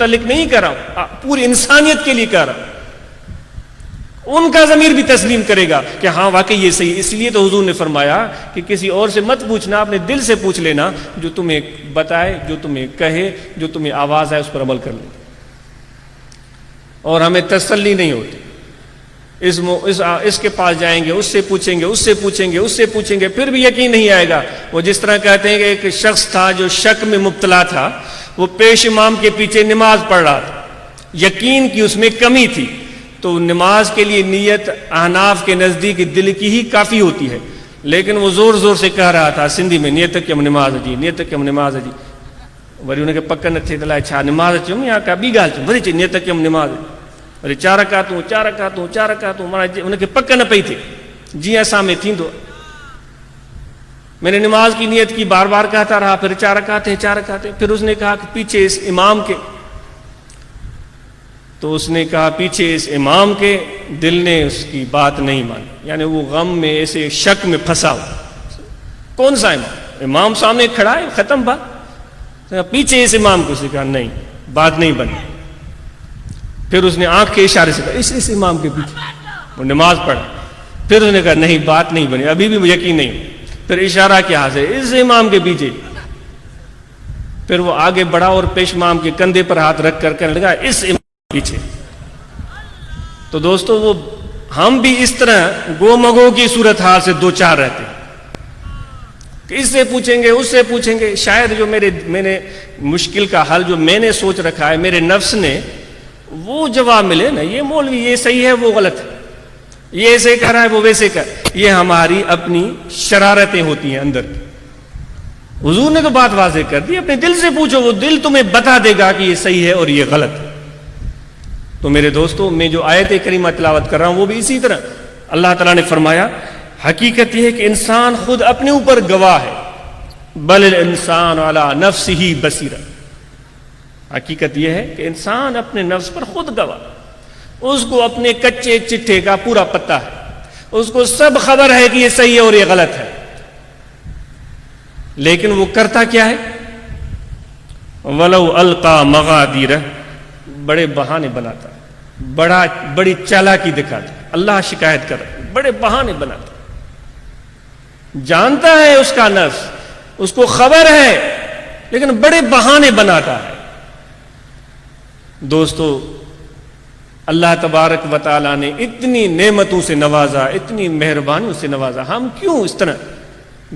متعلق نہیں کر رہا ہوں، پوری انسانیت کے لیے کر رہا ہوں۔ ان کا ضمیر بھی تسلیم کرے گا کہ ہاں واقعی یہ صحیح ہے۔ اس لیے تو حضور نے فرمایا کہ کسی اور سے مت پوچھنا، اپنے دل سے پوچھ لینا، جو تمہیں بتائے، جو تمہیں کہے، جو تمہیں آواز آئے اس پر عمل کر لیں۔ اور ہمیں تسلی نہیں ہوتی، اس کے پاس جائیں گے، اس سے پوچھیں گے، اس سے پوچھیں گے، اس سے پوچھیں گے، پھر بھی یقین نہیں آئے گا۔ وہ جس طرح کہتے ہیں کہ ایک شخص تھا جو شک میں مبتلا تھا، وہ پیش امام کے پیچھے نماز پڑھ رہا تھا، یقین کی اس میں کمی تھی، تو نماز کے لیے نیت احناف کے نزدیک دل کی ہی کافی ہوتی ہے، لیکن وہ زور زور سے کہہ رہا تھا سندھی میں، نیت کم نماز جی، نیت کم نماز جی، وری ان کے پک نتھے تلائے چھا نماز چم یا کا بی گال چم وری نیت کم نماز، وری چار رکعتوں مانا ان کے پک نہ پئی تھی جی ایسا میں تھیندو۔ میں نے نماز کی نیت کی، بار بار کہتا رہا، پھر 4 رکعتیں، پھر اس نے کہا کہ پیچھے اس امام کے، تو اس نے کہا پیچھے اس امام کے، دل نے اس کی بات نہیں مانی، یعنی وہ غم میں ایسے شک میں پھنسا ہوا۔ کون سا امام سامنے کھڑا ہے، ختم بات، پیچھے اس امام کو، اس نے کہا نہیں، بات نہیں بنی۔ پھر اس نے آنکھ کے اشارے سے کہا اس امام کے پیچھے، وہ نماز پڑھا، پھر اس نے کہا نہیں، بات نہیں بنی، ابھی بھی یقین نہیں۔ پھر اشارہ کیا سے اس امام کے پیچھے، پھر وہ آگے بڑھا اور پیش امام کے کندھے پر ہاتھ رکھ کر کہنے لگا اس امام کے پیچھے۔ تو دوستو، وہ ہم بھی اس طرح گو مگو کی صورتحال سے دو چار رہتے ہیں کہ اس سے پوچھیں گے، اس سے پوچھیں گے، شاید جو میں نے مشکل کا حل جو میں نے سوچ رکھا ہے، میرے نفس نے، وہ جواب ملے نا، یہ مولوی یہ صحیح ہے وہ غلط ہے، یہ ایسے کہہ رہا ہے وہ ویسے کہہ، یہ ہماری اپنی شرارتیں ہوتی ہیں اندر کی۔ حضور نے تو بات واضح کر دی، اپنے دل سے پوچھو، وہ دل تمہیں بتا دے گا کہ یہ صحیح ہے اور یہ غلط ہے۔ تو میرے دوستو، میں جو آیت کریمہ تلاوت کر رہا ہوں وہ بھی اسی طرح اللہ تعالیٰ نے فرمایا، حقیقت یہ ہے کہ انسان خود اپنے اوپر گواہ ہے، بل الانسان علی نفسہ بصیرہ، حقیقت یہ ہے کہ انسان اپنے نفس پر خود گواہ، اس کو اپنے کچے چٹھے کا پورا پتہ ہے، اس کو سب خبر ہے کہ یہ صحیح ہے اور یہ غلط ہے، لیکن وہ کرتا کیا ہے؟ وَلَوْ أَلْقَى مَغَادِيرَ، بڑے بہانے بناتا ہے، بڑی چالاکی دکھاتا ہے۔ اللہ شکایت کر رہا ہے، بڑے بہانے بناتا ہے، جانتا ہے اس کا نفس، اس کو خبر ہے، لیکن بڑے بہانے بناتا ہے۔ دوستو، اللہ تبارک و تعالیٰ نے اتنی نعمتوں سے نوازا، اتنی مہربانیوں سے نوازا، ہم کیوں اس طرح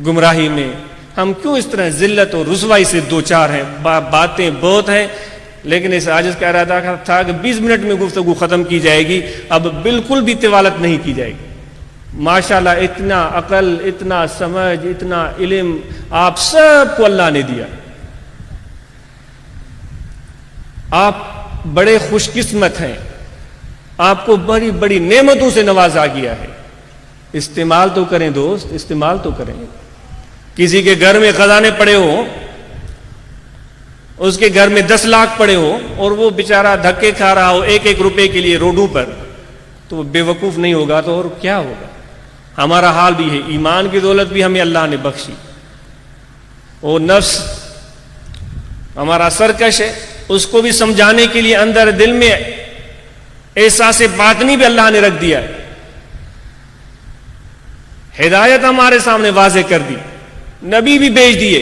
گمراہی میں، ہم کیوں اس طرح ذلت اور رسوائی سے دو چار ہیں؟ باتیں بہت ہیں، لیکن اس عاجز کا ارادہ تھا کہ 20 منٹ میں گفتگو ختم کی جائے گی، اب بالکل بھی طوالت نہیں کی جائے گی۔ ماشاءاللہ اتنا عقل، اتنا سمجھ، اتنا علم آپ سب کو اللہ نے دیا، آپ بڑے خوش قسمت ہیں، آپ کو بڑی بڑی نعمتوں سے نوازا گیا ہے، استعمال تو کریں دوست، استعمال تو کریں۔ کسی کے گھر میں خزانے پڑے ہوں، اس کے گھر میں 10 لاکھ پڑے ہوں، اور وہ بیچارہ دھکے کھا رہا ہو 1-1 روپے کے لیے روڈوں پر، تو وہ بے وقوف نہیں ہوگا تو اور کیا ہوگا؟ ہمارا حال بھی ہے، ایمان کی دولت بھی ہمیں اللہ نے بخشی، وہ نفس ہمارا سرکش ہے، اس کو بھی سمجھانے کے لیے اندر دل میں احساس باطنی بھی اللہ نے رکھ دیا ہے، ہدایت ہمارے سامنے واضح کر دی، نبی بھی بھیج دیے،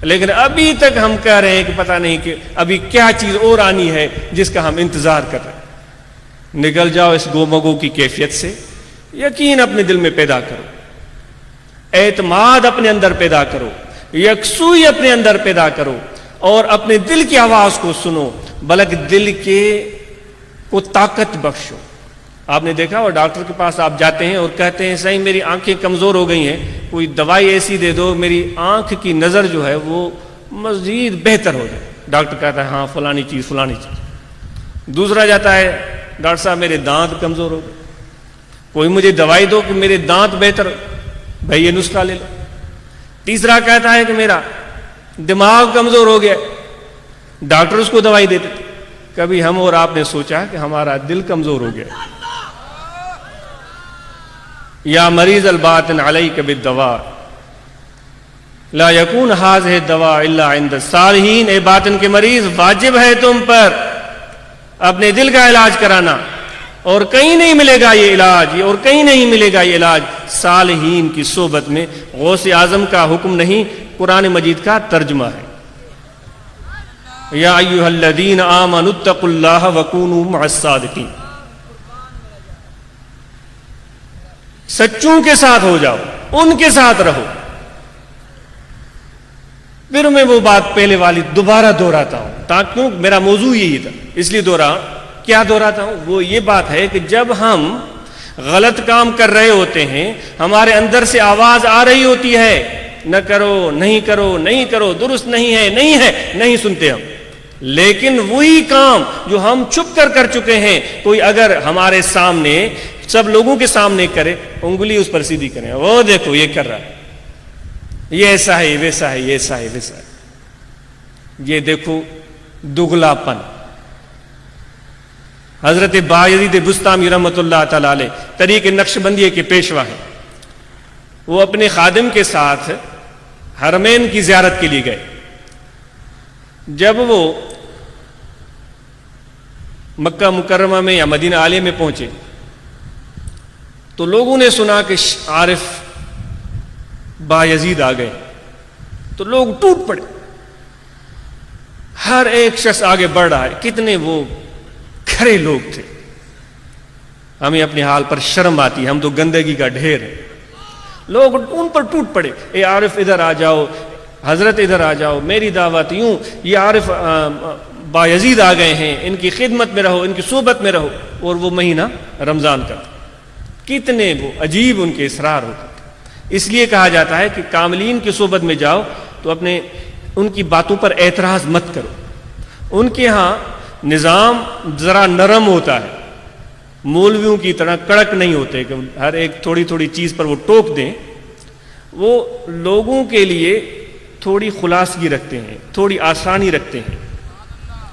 لیکن ابھی تک ہم کہہ رہے ہیں کہ پتہ نہیں کہ ابھی کیا چیز اور آنی ہے جس کا ہم انتظار کر رہے ہیں۔ نکل جاؤ اس گومگو کی کیفیت سے، یقین اپنے دل میں پیدا کرو، اعتماد اپنے اندر پیدا کرو، یکسوئی اپنے اندر پیدا کرو، اور اپنے دل کی آواز کو سنو، بلکہ دل کے کو طاقت بخشو۔ آپ نے دیکھا اور ڈاکٹر کے پاس آپ جاتے ہیں اور کہتے ہیں صحیح میری آنکھیں کمزور ہو گئی ہیں، کوئی دوائی ایسی دے دو میری آنکھ کی نظر جو ہے وہ مزید بہتر ہو جائے۔ ڈاکٹر کہتا ہے ہاں فلانی چیز فلانی چیز۔ دوسرا جاتا ہے ڈاکٹر صاحب میرے دانت کمزور ہو گئے، کوئی مجھے دوائی دو کہ میرے دانت بہتر، بھائی یہ نسخہ لے لو۔ تیسرا کہتا ہے کہ میرا دماغ کمزور ہو گیا، ڈاکٹر اس کو دوائی دیتے تھے۔ کبھی ہم اور آپ نے سوچا کہ ہمارا دل کمزور ہو گیا؟ یا مریض الباطن علیک بالدواء، لا یکون ھذہ الدواء الا عند الصالحین، اے باطن کے مریض واجب ہے تم پر اپنے دل کا علاج کرانا، اور کہیں نہیں ملے گا یہ علاج، اور کہیں نہیں ملے گا یہ علاج صالحین کی صحبت میں۔ غوث اعظم کا حکم نہیں، قرآن مجید کا ترجمہ ہے۔ یا ایھا الذین آمنوا اتقوا اللہ وکونوا مع الصادقین، سچوں کے ساتھ ہو جاؤ، ان کے ساتھ رہو۔ پھر میں وہ بات پہلے والی دوبارہ دہراتا ہوں، تاکہ میرا موضوع یہی تھا، اس لیے کیا دہراتا ہوں، وہ یہ بات ہے کہ جب ہم غلط کام کر رہے ہوتے ہیں، ہمارے اندر سے آواز آ رہی ہوتی ہے، نہ کرو، نہیں کرو، نہیں کرو، درست نہیں ہے، نہیں سنتے ہم۔ لیکن وہی کام جو ہم چھپ کر چکے ہیں، کوئی اگر ہمارے سامنے، سب لوگوں کے سامنے کرے، انگلی اس پر سیدھی کریں، وہ دیکھو یہ کر رہا ہے، یہ ایسا ہے، ویسا ہے، ایسا ہے، ویسا ہے، یہ دیکھو دگلا پن۔ حضرت بایزید بسطامی رحمۃ اللہ تعالی علیہ طریق نقشبندیہ کے پیشوا ہیں، وہ اپنے خادم کے ساتھ حرمین کی زیارت کے لیے گئے۔ جب وہ مکہ مکرمہ میں یا مدینہ عالیہ میں پہنچے تو لوگوں نے سنا کہ عارف بایزید آ گئے، تو لوگ ٹوٹ پڑے، ہر ایک شخص آگے بڑھ رہا ہے، کتنے وہ کھڑے لوگ تھے۔ ہمیں اپنے حال پر شرم آتی ہے، ہم تو گندگی کا ڈھیر ہے۔ لوگ ان پر ٹوٹ پڑے، اے عارف ادھر آ جاؤ، حضرت ادھر آ جاؤ، میری دعوت یوں، یہ عارف بایزید آ گئے ہیں، ان کی خدمت میں رہو، ان کی صحبت میں رہو۔ اور وہ مہینہ رمضان کا، کتنے وہ عجیب ان کے اصرار ہوتے تھے۔ اس لیے کہا جاتا ہے کہ کاملین کی صحبت میں جاؤ تو اپنے ان کی باتوں پر اعتراض مت کرو۔ ان کے ہاں نظام ذرا نرم ہوتا ہے، مولویوں کی طرح کڑک نہیں ہوتے کہ ہر ایک تھوڑی تھوڑی چیز پر وہ ٹوک دیں۔ وہ لوگوں کے لیے تھوڑی خلاصگی رکھتے ہیں، تھوڑی آسانی رکھتے ہیں۔